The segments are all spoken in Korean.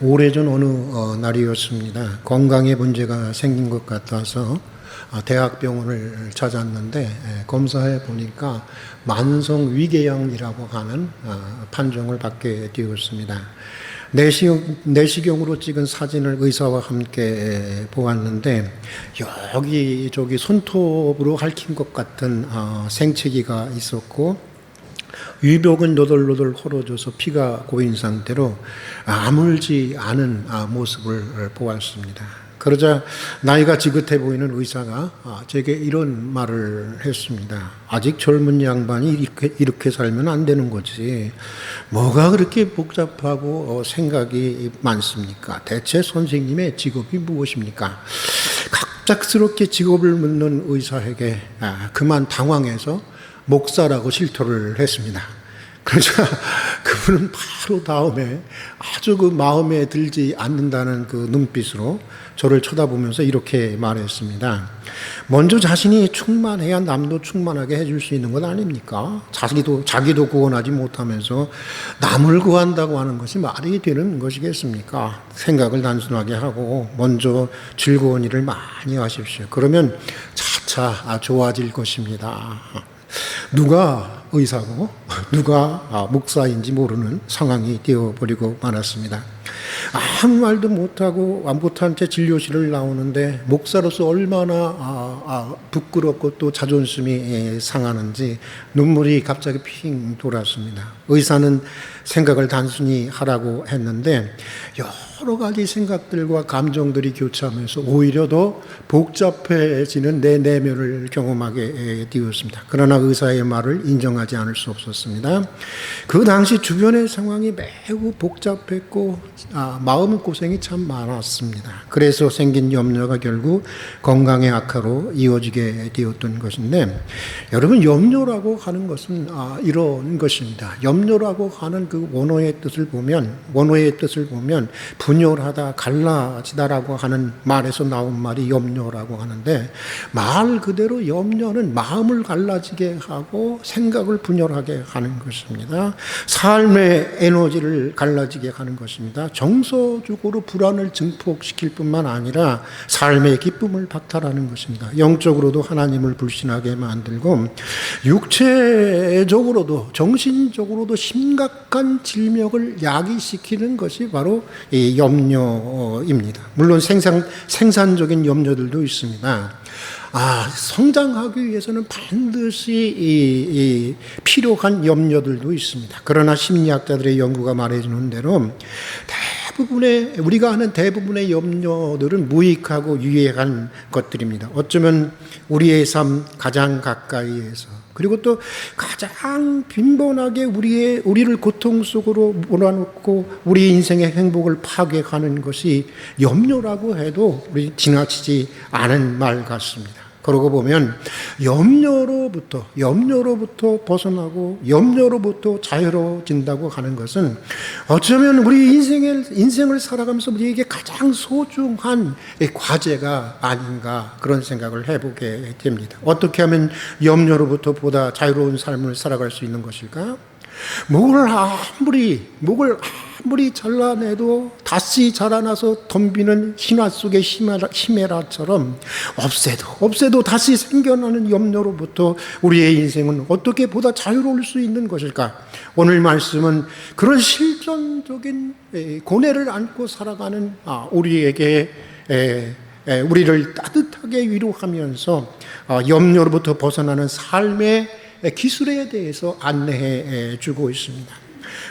오래전 어느 날이었습니다. 건강에 문제가 생긴 것 같아서 대학병원을 찾았는데 검사해 보니까 만성 위궤양이라고 하는 판정을 받게 되었습니다. 내시경으로 찍은 사진을 의사와 함께 보았는데 여기저기 손톱으로 핥힌 것 같은 생채기가 있었고 위벽은 노들노들 헐어져서 피가 고인 상태로 아물지 않은 모습을 보았습니다. 그러자 나이가 지긋해 보이는 의사가 제게 이런 말을 했습니다. 아직 젊은 양반이 이렇게 살면 안 되는 거지. 뭐가 그렇게 복잡하고 생각이 많습니까? 대체 선생님의 직업이 무엇입니까? 갑작스럽게 직업을 묻는 의사에게 그만 당황해서 목사라고 실토를 했습니다. 그러자 그분은 바로 다음에 아주 그 마음에 들지 않는다는 그 눈빛으로 저를 쳐다보면서 이렇게 말했습니다. 먼저 자신이 충만해야 남도 충만하게 해줄 수 있는 것 아닙니까? 자기도 구원하지 못하면서 남을 구한다고 하는 것이 말이 되는 것이겠습니까? 생각을 단순하게 하고 먼저 즐거운 일을 많이 하십시오. 그러면 차차 좋아질 것입니다. 누가 의사고 누가 목사인지 모르는 상황이 되어버리고 말았습니다. 아무 말도 못하고 못한 채 진료실을 나오는데 목사로서 얼마나 부끄럽고 또 자존심이 상하는지 눈물이 갑자기 핑 돌았습니다. 의사는 생각을 단순히 하라고 했는데 여러 가지 생각들과 감정들이 교차하면서 오히려 더 복잡해지는 내 내면을 경험하게 되었습니다. 그러나 의사의 말을 인정하지 않을 수 없었습니다. 그 당시 주변의 상황이 매우 복잡했고 마음고생이 참 많았습니다. 그래서 생긴 염려가 결국 건강의 악화로 이어지게 되었던 것인데, 여러분, 염려라고 하는 것은 이런 것입니다. 염려라고 하는 그 원어의 뜻을 보면 분열하다, 갈라지다라고 하는 말에서 나온 말이 염려라고 하는데, 말 그대로 염려는 마음을 갈라지게 하고 생각을 분열하게 하는 것입니다. 삶의 에너지를 갈라지게 하는 것입니다. 정서적으로 불안을 증폭시킬 뿐만 아니라 삶의 기쁨을 박탈하는 것입니다. 영적으로도 하나님을 불신하게 만들고 육체적으로도 정신적으로도 심각한 질병을 야기시키는 것이 바로 이 염려입니다. 물론 생산적인 염려들도 있습니다. 성장하기 위해서는 반드시 필요한 염려들도 있습니다. 그러나 심리학자들의 연구가 말해주는 대로 우리가 하는 대부분의 염려들은 무익하고 유해한 것들입니다. 어쩌면 우리의 삶 가장 가까이에서, 그리고 또 가장 빈번하게 우리를 고통 속으로 몰아넣고 우리 인생의 행복을 파괴하는 것이 염려라고 해도 우리 지나치지 않은 말 같습니다. 그러고 보면 염려로부터 벗어나고 염려로부터 자유로워진다고 하는 것은 어쩌면 우리 인생을 살아가면서 우리에게 가장 소중한 과제가 아닌가, 그런 생각을 해보게 됩니다. 어떻게 하면 염려로부터 보다 자유로운 삶을 살아갈 수 있는 것일까? 목을 아무리 잘라내도 다시 자라나서 덤비는 신화 속의 히메라처럼 없애도 다시 생겨나는 염려로부터 우리의 인생은 어떻게 보다 자유로울 수 있는 것일까? 오늘 말씀은 그런 실존적인 고뇌를 안고 살아가는 우리에게 우리를 따뜻하게 위로하면서 염려로부터 벗어나는 삶의 기술에 대해서 안내해 주고 있습니다.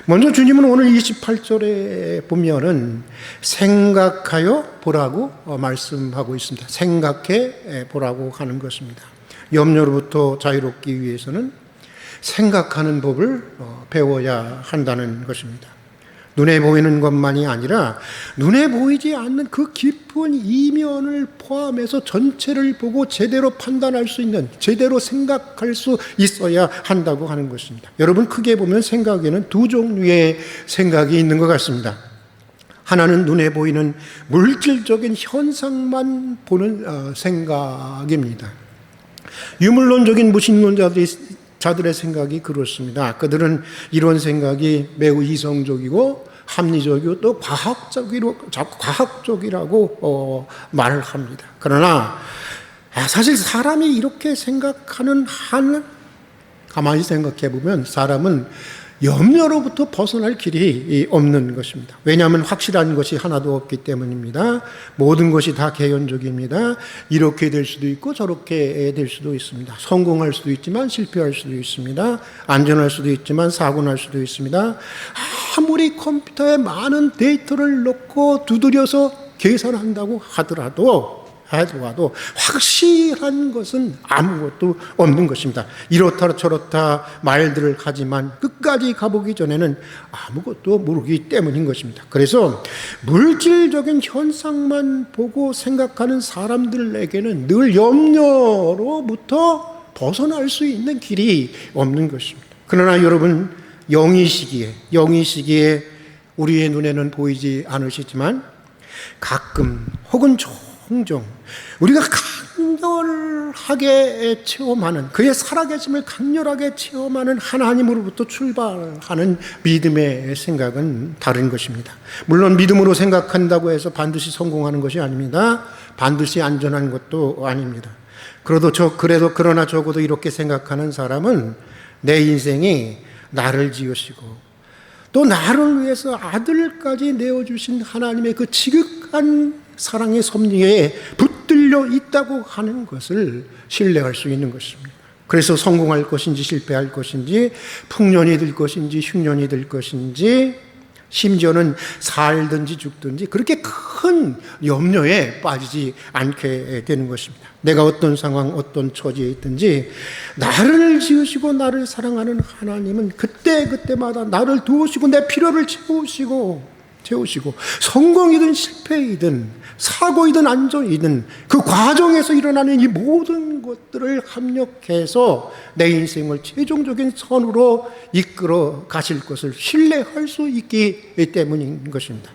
먼저 주님은 오늘 28절에 보면은 생각하여 보라고 말씀하고 있습니다. 생각해 보라고 하는 것입니다. 염려로부터 자유롭기 위해서는 생각하는 법을 배워야 한다는 것입니다. 눈에 보이는 것만이 아니라 눈에 보이지 않는 그 깊은 이면을 포함해서 전체를 보고 제대로 판단할 수 있는, 제대로 생각할 수 있어야 한다고 하는 것입니다. 여러분, 크게 보면 생각에는 두 종류의 생각이 있는 것 같습니다. 하나는 눈에 보이는 물질적인 현상만 보는 생각입니다. 유물론적인 무신론자들의 생각이 그렇습니다. 그들은 이런 생각이 매우 이성적이고 합리적이고 또 과학적이라고 말을 합니다. 그러나 사실 사람이 이렇게 생각하는 한 가만히 생각해 보면 사람은 염려로부터 벗어날 길이 없는 것입니다. 왜냐하면 확실한 것이 하나도 없기 때문입니다. 모든 것이 다 개연적입니다. 이렇게 될 수도 있고 저렇게 될 수도 있습니다. 성공할 수도 있지만 실패할 수도 있습니다. 안전할 수도 있지만 사고 날 수도 있습니다. 아무리 컴퓨터에 많은 데이터를 넣고 두드려서 계산한다고 하더라도 확실한 것은 아무것도 없는 것입니다. 이렇다 저렇다 말들을 하지만 끝까지 가보기 전에는 아무것도 모르기 때문인 것입니다. 그래서 물질적인 현상만 보고 생각하는 사람들에게는 늘 염려로부터 벗어날 수 있는 길이 없는 것입니다. 그러나 여러분, 영이 시기에 우리의 눈에는 보이지 않으시지만 가끔 혹은 종종 우리가 강렬하게 체험하는, 그의 살아계심을 강렬하게 체험하는 하나님으로부터 출발하는 믿음의 생각은 다른 것입니다. 물론 믿음으로 생각한다고 해서 반드시 성공하는 것이 아닙니다. 반드시 안전한 것도 아닙니다. 그러나 적어도 이렇게 생각하는 사람은 내 인생이 나를 지으시고 또 나를 위해서 아들까지 내어주신 하나님의 그 지극한 사랑의 섭리에 붙들려 있다고 하는 것을 신뢰할 수 있는 것입니다. 그래서 성공할 것인지 실패할 것인지 풍년이 될 것인지 흉년이 될 것인지 심지어는 살든지 죽든지 그렇게 큰 염려에 빠지지 않게 되는 것입니다. 내가 어떤 상황, 어떤 처지에 있든지 나를 지으시고 나를 사랑하는 하나님은 그때마다 나를 도우시고 내 필요를 채우시고 성공이든 실패이든 사고이든 안전이든 그 과정에서 일어나는 이 모든 것들을 합력해서 내 인생을 최종적인 선으로 이끌어 가실 것을 신뢰할 수 있기 때문인 것입니다.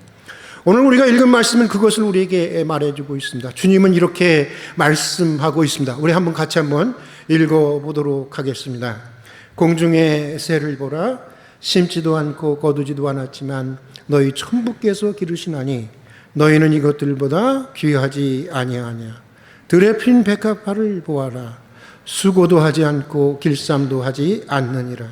오늘 우리가 읽은 말씀은 그것을 우리에게 말해주고 있습니다. 주님은 이렇게 말씀하고 있습니다. 우리 같이 한번 읽어보도록 하겠습니다. 공중의 새를 보라. 심지도 않고 거두지도 않았지만 너희 천부께서 기르시나니 너희는 이것들보다 귀하지 아니하냐. 들에 핀 백합화를 보아라. 수고도 하지 않고 길쌈도 하지 않느니라.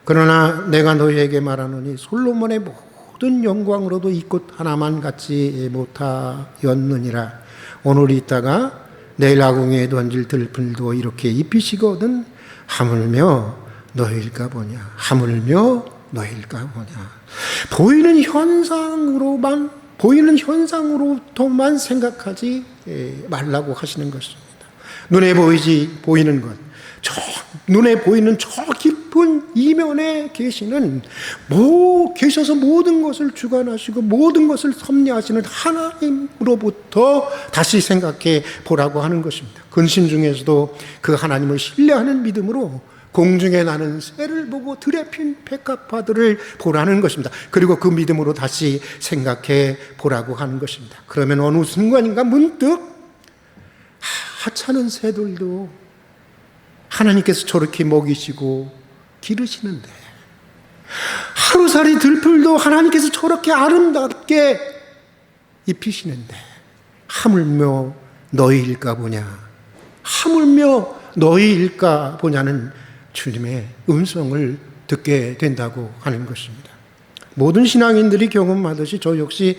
그러나 내가 너희에게 말하노니 솔로몬의 모든 영광으로도 이 꽃 하나만 갖지 못하였느니라. 오늘 있다가 내일 아궁이에 던질 들풀도 이렇게 입히시거든 하물며 너희일까 보냐. 보이는 현상으로부터만 생각하지 말라고 하시는 것입니다. 눈에 보이는 것, 눈에 보이는 저 깊은 이면에 계셔서 모든 것을 주관하시고 모든 것을 섭리하시는 하나님으로부터 다시 생각해 보라고 하는 것입니다. 근심 중에서도 그 하나님을 신뢰하는 믿음으로 공중에 나는 새를 보고 들에 핀 백합화들을 보라는 것입니다. 그리고 그 믿음으로 다시 생각해 보라고 하는 것입니다. 그러면 어느 순간인가 문득 하찮은 새들도 하나님께서 저렇게 먹이시고 기르시는데, 하루살이 들풀도 하나님께서 저렇게 아름답게 입히시는데 하물며 너희일까 보냐는 주님의 음성을 듣게 된다고 하는 것입니다. 모든 신앙인들이 경험하듯이 저 역시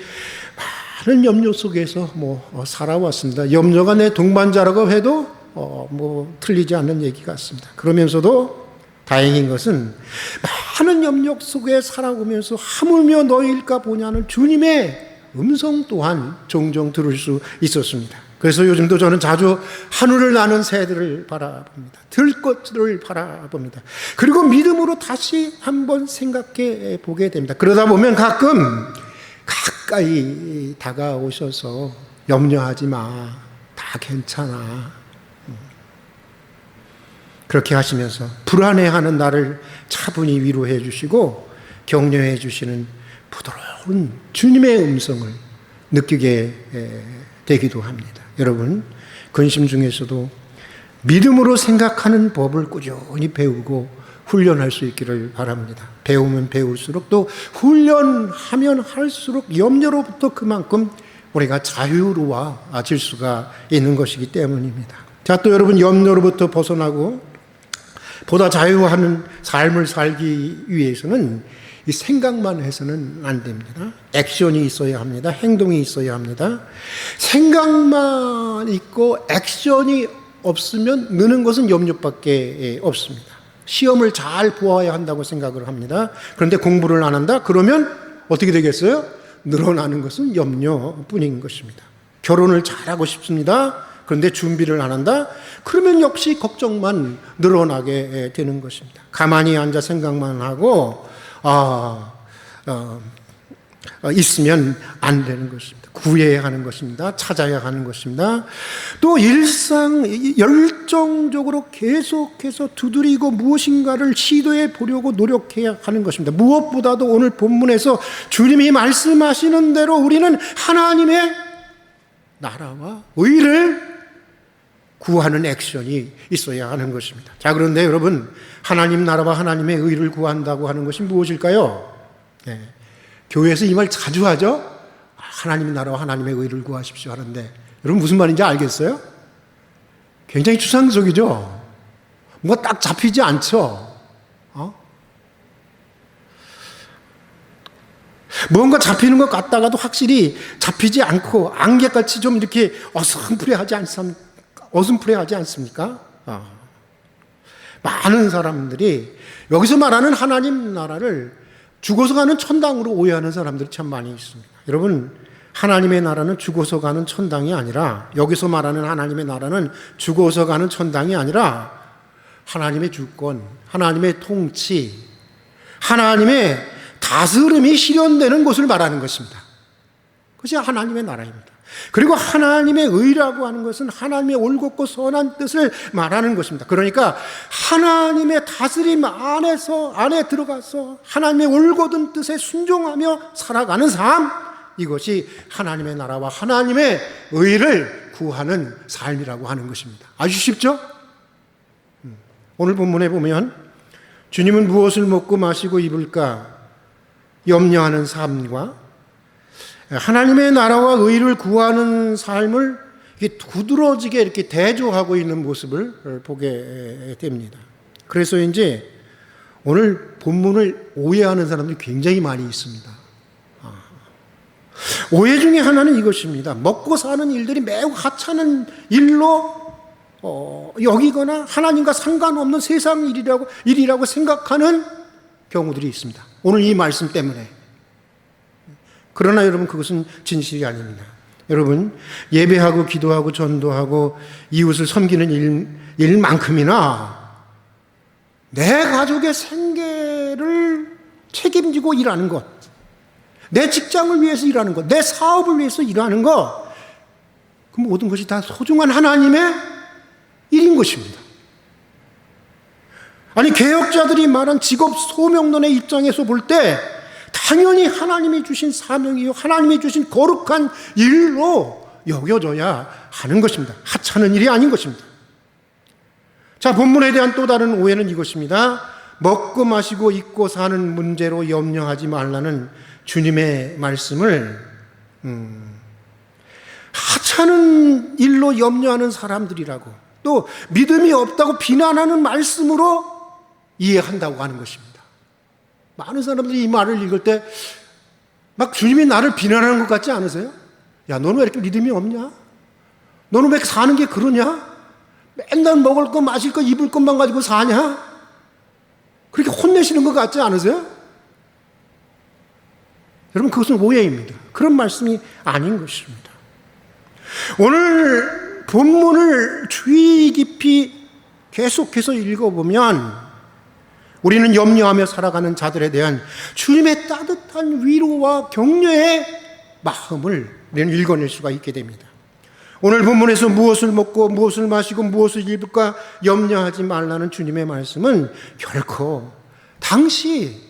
많은 염려 속에서 살아왔습니다. 염려가 내 동반자라고 해도 틀리지 않는 얘기 같습니다. 그러면서도 다행인 것은 많은 염려 속에 살아오면서 하물며 너희일까 보냐는 주님의 음성 또한 종종 들을 수 있었습니다. 그래서 요즘도 저는 자주 하늘을 나는 새들을 바라봅니다. 들꽃들을 바라봅니다. 그리고 믿음으로 다시 한번 생각해 보게 됩니다. 그러다 보면 가까이 다가오셔서 염려하지 마, 다 괜찮아, 그렇게 하시면서 불안해하는 나를 차분히 위로해 주시고 격려해 주시는 부드러운 주님의 음성을 느끼게 되기도 합니다. 여러분, 근심 중에서도 믿음으로 생각하는 법을 꾸준히 배우고 훈련할 수 있기를 바랍니다. 배우면 배울수록 또 훈련하면 할수록 염려로부터 그만큼 우리가 자유로워질 수가 있는 것이기 때문입니다. 자, 또 여러분, 염려로부터 벗어나고 보다 자유하는 삶을 살기 위해서는 이 생각만 해서는 안 됩니다. 액션이 있어야 합니다. 행동이 있어야 합니다. 생각만 있고 액션이 없으면 느는 것은 염려밖에 없습니다. 시험을 잘 보아야 한다고 생각을 합니다. 그런데 공부를 안 한다? 그러면 어떻게 되겠어요? 늘어나는 것은 염려뿐인 것입니다. 결혼을 잘하고 싶습니다. 그런데 준비를 안 한다? 그러면 역시 걱정만 늘어나게 되는 것입니다. 가만히 앉아 생각만 하고 있으면 안 되는 것입니다. 구해야 하는 것입니다. 찾아야 하는 것입니다. 또 일상 열정적으로 계속해서 두드리고 무엇인가를 시도해 보려고 노력해야 하는 것입니다. 무엇보다도 오늘 본문에서 주님이 말씀하시는 대로 우리는 하나님의 나라와 의를 구하는 액션이 있어야 하는 것입니다. 자, 그런데 여러분, 하나님 나라와 하나님의 의를 구한다고 하는 것이 무엇일까요? 네. 교회에서 이 말 자주 하죠? 하나님의 나라와 하나님의 의를 구하십시오 하는데, 여러분 무슨 말인지 알겠어요? 굉장히 추상적이죠? 뭔가 딱 잡히지 않죠? 뭔가 잡히는 것 같다가도 확실히 잡히지 않고 안개같이 좀 이렇게 어슴푸레하지 않습니까? 많은 사람들이 여기서 말하는 하나님 나라를 죽어서 가는 천당으로 오해하는 사람들이 참 많이 있습니다. 여러분, 하나님의 나라는 죽어서 가는 천당이 아니라, 여기서 말하는 하나님의 나라는 죽어서 가는 천당이 아니라 하나님의 주권, 하나님의 통치, 하나님의 다스림이 실현되는 곳을 말하는 것입니다. 그것이 하나님의 나라입니다. 그리고 하나님의 의라고 하는 것은 하나님의 올곧고 선한 뜻을 말하는 것입니다. 그러니까 하나님의 다스림 안에 들어가서 하나님의 올곧은 뜻에 순종하며 살아가는 삶, 이것이 하나님의 나라와 하나님의 의를 구하는 삶이라고 하는 것입니다. 아주 쉽죠? 오늘 본문에 보면 주님은 무엇을 먹고 마시고 입을까 염려하는 삶과 하나님의 나라와 의를 구하는 삶을 두드러지게 이렇게 대조하고 있는 모습을 보게 됩니다. 그래서 이제 오늘 본문을 오해하는 사람들이 굉장히 많이 있습니다. 오해 중에 하나는 이것입니다. 먹고 사는 일들이 매우 하찮은 일로 여기거나 하나님과 상관없는 세상 일이라고 생각하는 경우들이 있습니다. 오늘 이 말씀 때문에. 그러나 여러분, 그것은 진실이 아닙니다. 여러분, 예배하고 기도하고 전도하고 이웃을 섬기는 일만큼이나 내 가족의 생계를 책임지고 일하는 것, 내 직장을 위해서 일하는 것, 내 사업을 위해서 일하는 것, 그 모든 것이 다 소중한 하나님의 일인 것입니다. 아니, 개혁자들이 말한 직업 소명론의 입장에서 볼 때 당연히 하나님이 주신 사명이요, 하나님이 주신 거룩한 일로 여겨져야 하는 것입니다. 하찮은 일이 아닌 것입니다. 자, 본문에 대한 또 다른 오해는 이것입니다. 먹고 마시고 입고 사는 문제로 염려하지 말라는 주님의 말씀을 하찮은 일로 염려하는 사람들이라고, 또 믿음이 없다고 비난하는 말씀으로 이해한다고 하는 것입니다. 많은 사람들이 이 말을 읽을 때 막 주님이 나를 비난하는 것 같지 않으세요? 야, 너는 왜 이렇게 믿음이 없냐? 너는 왜 사는 게 그러냐? 맨날 먹을 거, 마실 거, 입을 것만 가지고 사냐? 그렇게 혼내시는 것 같지 않으세요? 여러분, 그것은 오해입니다. 그런 말씀이 아닌 것입니다. 오늘 본문을 주의 깊이 계속해서 읽어보면 우리는 염려하며 살아가는 자들에 대한 주님의 따뜻한 위로와 격려의 마음을 우리는 읽어낼 수가 있게 됩니다. 오늘 본문에서 무엇을 먹고 무엇을 마시고 무엇을 입을까 염려하지 말라는 주님의 말씀은 결코 당시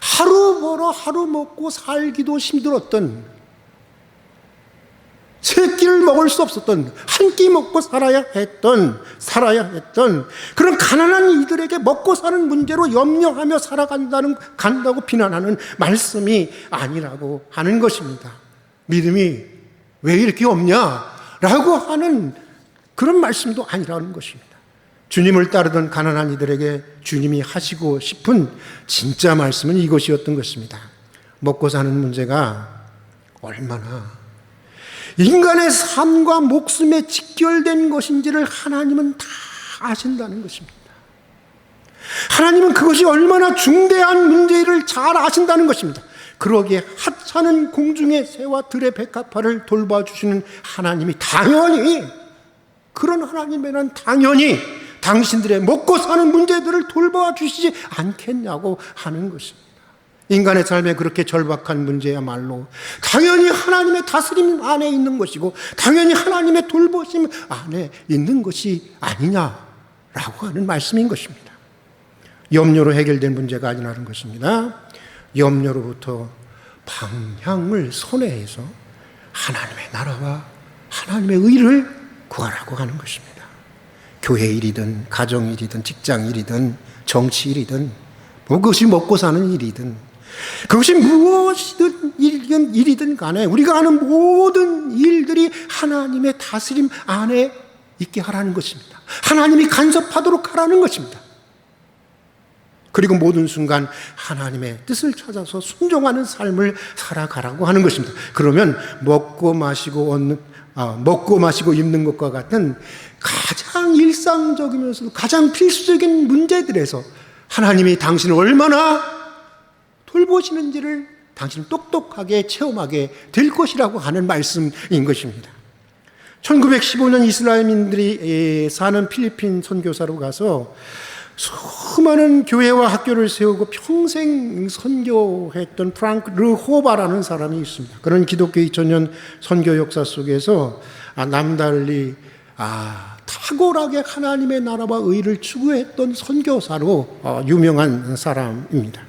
하루 벌어 하루 먹고 살기도 힘들었던 세 끼를 먹을 수 없었던, 한 끼 먹고 살아야 했던 그런 가난한 이들에게 먹고 사는 문제로 염려하며 간다고 비난하는 말씀이 아니라고 하는 것입니다. 믿음이 왜 이렇게 없냐라고 하는 그런 말씀도 아니라는 것입니다. 주님을 따르던 가난한 이들에게 주님이 하시고 싶은 진짜 말씀은 이것이었던 것입니다. 먹고 사는 문제가 얼마나 인간의 삶과 목숨에 직결된 것인지를 하나님은 다 아신다는 것입니다. 하나님은 그것이 얼마나 중대한 문제를 잘 아신다는 것입니다. 그러기에 하찮은 공중의 새와 들의 백합화를 돌봐주시는 하나님이 당연히, 그런 하나님에는 당연히 당신들의 먹고 사는 문제들을 돌봐주시지 않겠냐고 하는 것입니다. 인간의 삶에 그렇게 절박한 문제야말로 당연히 하나님의 다스림 안에 있는 것이고 당연히 하나님의 돌보심 안에 있는 것이 아니냐라고 하는 말씀인 것입니다. 염려로 해결된 문제가 아니라는 것입니다. 염려로부터 방향을 선회해서 하나님의 나라와 하나님의 의를 구하라고 하는 것입니다. 교회 일이든 가정 일이든 직장 일이든 정치 일이든 그것이 먹고 사는 일이든 그것이 무엇이든 일이든 간에 우리가 하는 모든 일들이 하나님의 다스림 안에 있게 하라는 것입니다. 하나님이 간섭하도록 하라는 것입니다. 그리고 모든 순간 하나님의 뜻을 찾아서 순종하는 삶을 살아가라고 하는 것입니다. 그러면 먹고 마시고 입는 것과 같은 가장 일상적이면서도 가장 필수적인 문제들에서 하나님이 당신을 얼마나 돌보시는지를 당신은 똑똑하게 체험하게 될 것이라고 하는 말씀인 것입니다. 1915년 이스라엘민들이 사는 필리핀 선교사로 가서 수많은 교회와 학교를 세우고 평생 선교했던 프랑크 르호바라는 사람이 있습니다. 그런 기독교 2000년 선교 역사 속에서 남달리 탁월하게 하나님의 나라와 의를 추구했던 선교사로 유명한 사람입니다.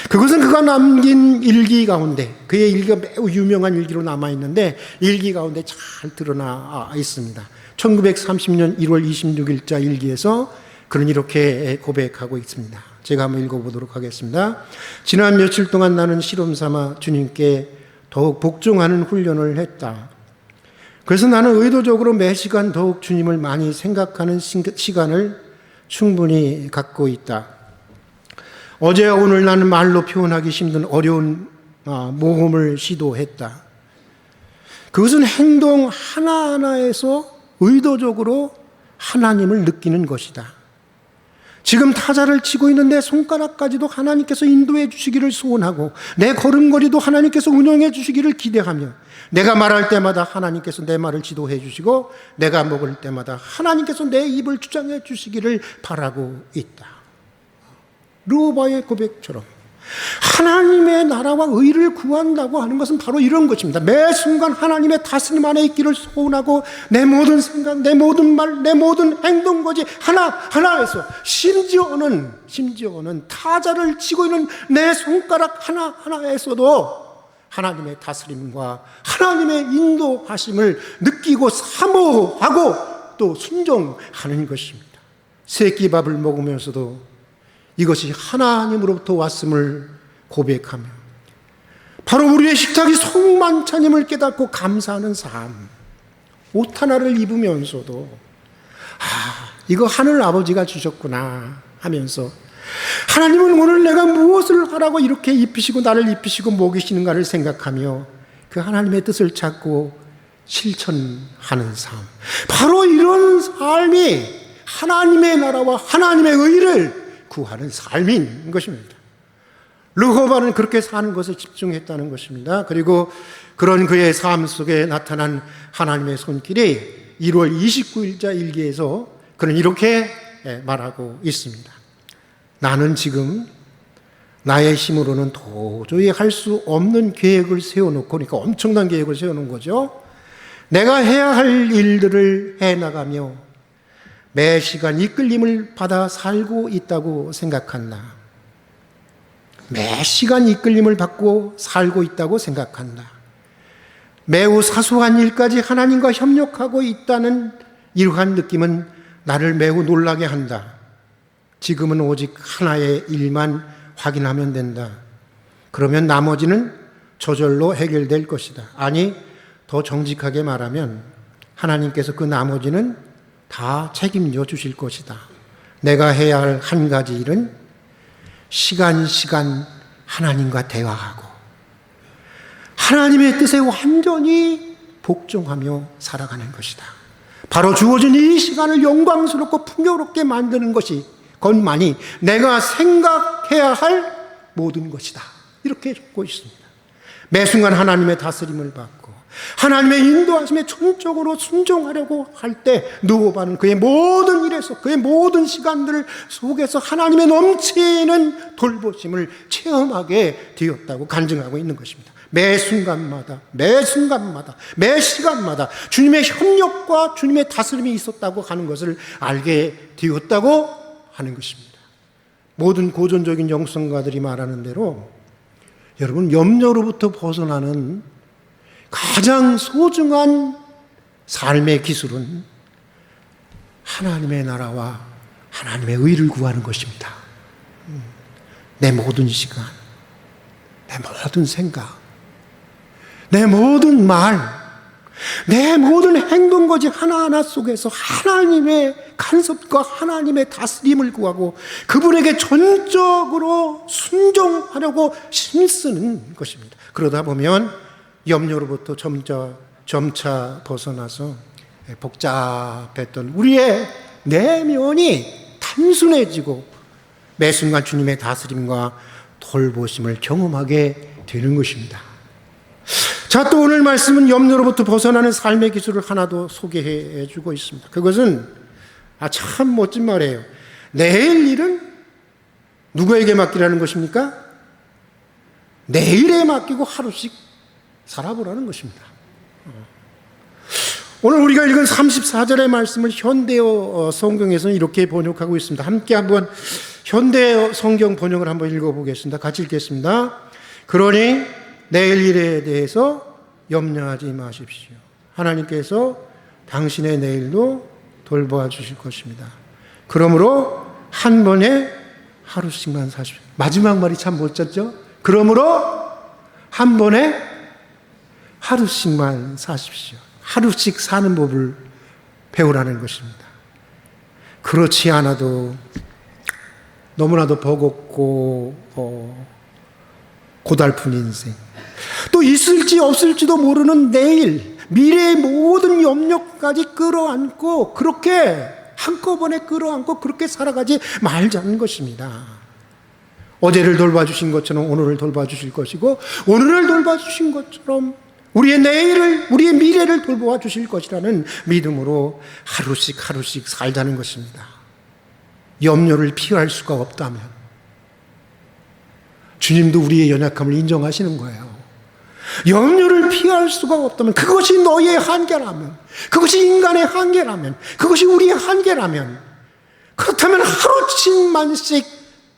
그것은 그가 남긴 일기 가운데, 그의 일기가 매우 유명한 일기로 남아있는데 일기 가운데 잘 드러나 있습니다. 1930년 1월 26일자 일기에서 그는 이렇게 고백하고 있습니다. 제가 한번 읽어보도록 하겠습니다. 지난 며칠 동안 나는 실험삼아 주님께 더욱 복종하는 훈련을 했다. 그래서 나는 의도적으로 매 시간 더욱 주님을 많이 생각하는 시간을 충분히 갖고 있다. 어제와 오늘 나는 말로 표현하기 힘든 어려운 모험을 시도했다. 그것은 행동 하나하나에서 의도적으로 하나님을 느끼는 것이다. 지금 타자를 치고 있는 내 손가락까지도 하나님께서 인도해 주시기를 소원하고 내 걸음걸이도 하나님께서 운영해 주시기를 기대하며 내가 말할 때마다 하나님께서 내 말을 지도해 주시고 내가 먹을 때마다 하나님께서 내 입을 주장해 주시기를 바라고 있다. 르호바의 고백처럼 하나님의 나라와 의를 구한다고 하는 것은 바로 이런 것입니다. 매 순간 하나님의 다스림 안에 있기를 소원하고 내 모든 생각, 내 모든 말, 내 모든 행동까지 하나에서 심지어는 타자를 치고 있는 내 손가락 하나에서도 하나님의 다스림과 하나님의 인도하심을 느끼고 사모하고 또 순종하는 것입니다. 새끼밥을 먹으면서도 이것이 하나님으로부터 왔음을 고백하며 바로 우리의 식탁이 송만찬임을 깨닫고 감사하는 삶, 옷 하나를 입으면서도 이거 하늘 아버지가 주셨구나 하면서 하나님은 오늘 내가 무엇을 하라고 이렇게 입히시고 나를 입히시고 먹이시는가를 생각하며 그 하나님의 뜻을 찾고 실천하는 삶, 바로 이런 삶이 하나님의 나라와 하나님의 의를 구하는 삶인 것입니다. 르호바는 그렇게 사는 것에 집중했다는 것입니다. 그리고 그런 그의 삶 속에 나타난 하나님의 손길이 1월 29일자 일기에서 그는 이렇게 말하고 있습니다. 나는 지금 나의 힘으로는 도저히 할 수 없는 계획을 세워놓고, 그러니까 엄청난 계획을 세워놓은 거죠. 내가 해야 할 일들을 해나가며 매 시간 이끌림을 받아 살고 있다고 생각한다. 매 시간 이끌림을 받고 살고 있다고 생각한다. 매우 사소한 일까지 하나님과 협력하고 있다는 이러한 느낌은 나를 매우 놀라게 한다. 지금은 오직 하나의 일만 확인하면 된다. 그러면 나머지는 저절로 해결될 것이다. 아니, 더 정직하게 말하면 하나님께서 그 나머지는 다 책임져 주실 것이다. 내가 해야 할 한 가지 일은 시간 하나님과 대화하고 하나님의 뜻에 완전히 복종하며 살아가는 것이다. 바로 주어진 이 시간을 영광스럽고 풍요롭게 만드는 것만이 내가 생각해야 할 모든 것이다. 이렇게 적고 있습니다. 매 순간 하나님의 다스림을 받고 하나님의 인도하심에 전적으로 순종하려고 할 때 느호바는 그의 모든 일에서 그의 모든 시간들 속에서 하나님의 넘치는 돌보심을 체험하게 되었다고 간증하고 있는 것입니다. 매 순간마다 매 시간마다 주님의 협력과 주님의 다스림이 있었다고 하는 것을 알게 되었다고 하는 것입니다. 모든 고전적인 영성가들이 말하는 대로 여러분, 염려로부터 벗어나는 가장 소중한 삶의 기술은 하나님의 나라와 하나님의 의를 구하는 것입니다. 내 모든 시간, 내 모든 생각, 내 모든 말, 내 모든 행동거지 하나하나 속에서 하나님의 간섭과 하나님의 다스림을 구하고 그분에게 전적으로 순종하려고 힘쓰는 것입니다. 그러다 보면 염려로부터 점차 벗어나서 복잡했던 우리의 내면이 단순해지고 매 순간 주님의 다스림과 돌보심을 경험하게 되는 것입니다. 자, 또 오늘 말씀은 염려로부터 벗어나는 삶의 기술을 하나 더 소개해 주고 있습니다. 그것은 참 멋진 말이에요. 내일 일은 누구에게 맡기라는 것입니까? 내일에 맡기고 하루씩 살아보라는 것입니다. 오늘 우리가 읽은 34절의 말씀을 현대어 성경에서는 이렇게 번역하고 있습니다. 함께 한번 현대어 성경 번역을 한번 읽어보겠습니다. 같이 읽겠습니다. 그러니 내일 일에 대해서 염려하지 마십시오. 하나님께서 당신의 내일도 돌보아 주실 것입니다. 그러므로 한 번에 하루씩만 사십시오. 마지막 말이 참 멋졌죠? 그러므로 한 번에 하루씩만 사십시오. 하루씩 사는 법을 배우라는 것입니다. 그렇지 않아도 너무나도 버겁고 고달픈 인생, 또 있을지 없을지도 모르는 내일, 미래의 모든 염려까지 끌어안고 그렇게 한꺼번에 끌어안고 그렇게 살아가지 말자는 것입니다. 어제를 돌봐주신 것처럼 오늘을 돌봐주실 것이고 오늘을 돌봐주신 것처럼 우리의 내일을, 우리의 미래를 돌보아 주실 것이라는 믿음으로 하루씩 살자는 것입니다. 염려를 피할 수가 없다면 주님도 우리의 연약함을 인정하시는 거예요. 염려를 피할 수가 없다면, 그것이 너의 한계라면, 그것이 인간의 한계라면, 그것이 우리의 한계라면, 그렇다면 하루씩만씩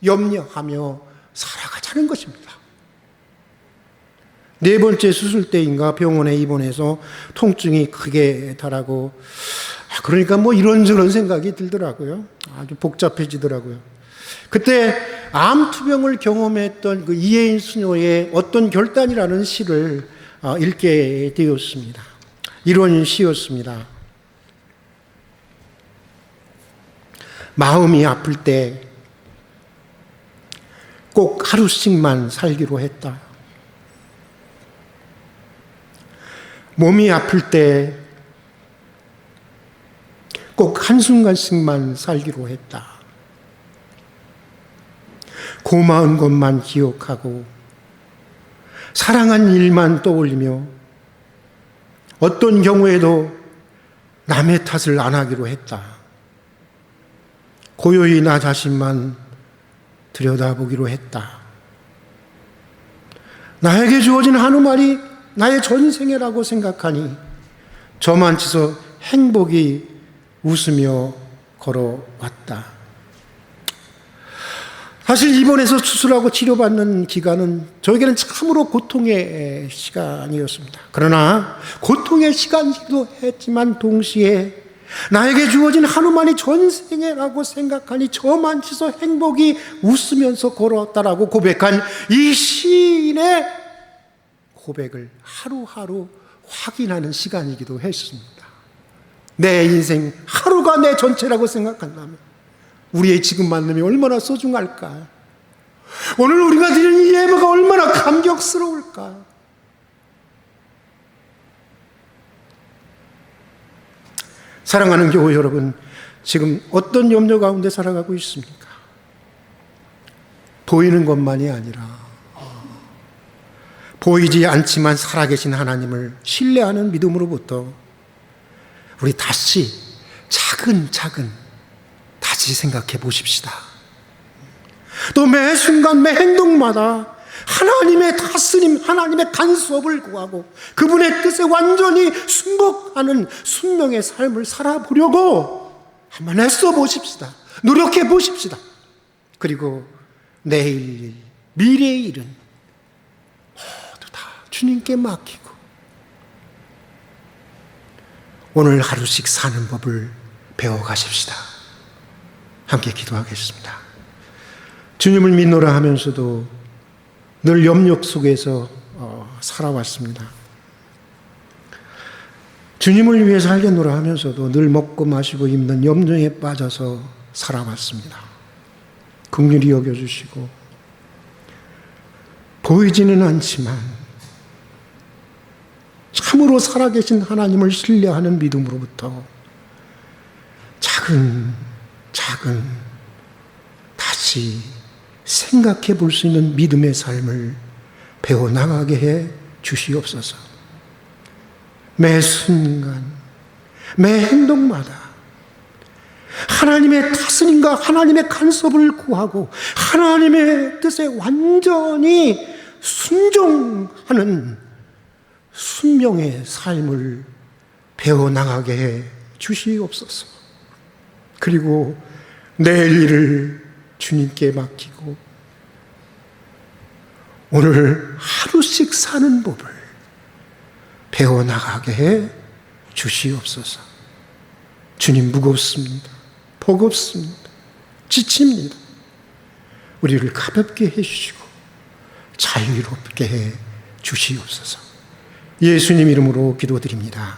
염려하며 살아가자는 것입니다. 네 번째 수술 때인가 병원에 입원해서 통증이 크게 달하고, 그러니까 뭐 이런저런 생각이 들더라고요. 아주 복잡해지더라고요. 그때 암투병을 경험했던 그 이혜인 수녀의 어떤 결단이라는 시를 읽게 되었습니다. 이런 시였습니다. 마음이 아플 때 꼭 하루씩만 살기로 했다. 몸이 아플 때 꼭 한순간씩만 살기로 했다. 고마운 것만 기억하고 사랑한 일만 떠올리며 어떤 경우에도 남의 탓을 안 하기로 했다. 고요히 나 자신만 들여다보기로 했다. 나에게 주어진 한우말이 나의 전생애라고 생각하니 저만치서 행복이 웃으며 걸어왔다. 사실 입원해서 수술하고 치료받는 기간은 저에게는 참으로 고통의 시간이었습니다. 그러나 고통의 시간이기도 했지만 동시에 나에게 주어진 하루만이 전생애라고 생각하니 저만치서 행복이 웃으면서 걸어왔다라고 고백한 이 시인의 고백을 하루하루 확인하는 시간이기도 했습니다. 내 인생 하루가 내 전체라고 생각한다면 우리의 지금 만남이 얼마나 소중할까? 오늘 우리가 드리는 이 예배가 얼마나 감격스러울까? 사랑하는 교회 여러분, 지금 어떤 염려 가운데 살아가고 있습니까? 보이는 것만이 아니라 보이지 않지만 살아계신 하나님을 신뢰하는 믿음으로부터 우리 다시 차근차근 다시 생각해 보십시다. 또 매 순간 매 행동마다 하나님의 다스림, 하나님의 간섭을 구하고 그분의 뜻에 완전히 순복하는 순명의 삶을 살아보려고 한번 애써 보십시다. 노력해 보십시다. 그리고 내일 일, 미래의 일은 모두 다 주님께 맡기고 오늘 하루씩 사는 법을 배워가십시다. 함께 기도하겠습니다. 주님을 믿노라 하면서도 늘 염려 속에서 살아왔습니다. 주님을 위해 살겠노라 하면서도 늘 먹고 마시고 입는 염려에 빠져서 살아왔습니다. 긍휼히 여겨주시고 보이지는 않지만 참으로 살아계신 하나님을 신뢰하는 믿음으로부터 차근 다시 생각해 볼 수 있는 믿음의 삶을 배워나가게 해 주시옵소서. 매 순간, 매 행동마다 하나님의 다스림과 하나님의 간섭을 구하고 하나님의 뜻에 완전히 순종하는 순명의 삶을 배워나가게 해 주시옵소서. 그리고 내일 일을 주님께 맡기고 오늘 하루씩 사는 법을 배워나가게 해 주시옵소서. 주님 무겁습니다. 버겁습니다. 지칩니다. 우리를 가볍게 해주시고 자유롭게 해 주시옵소서. 예수님 이름으로 기도드립니다.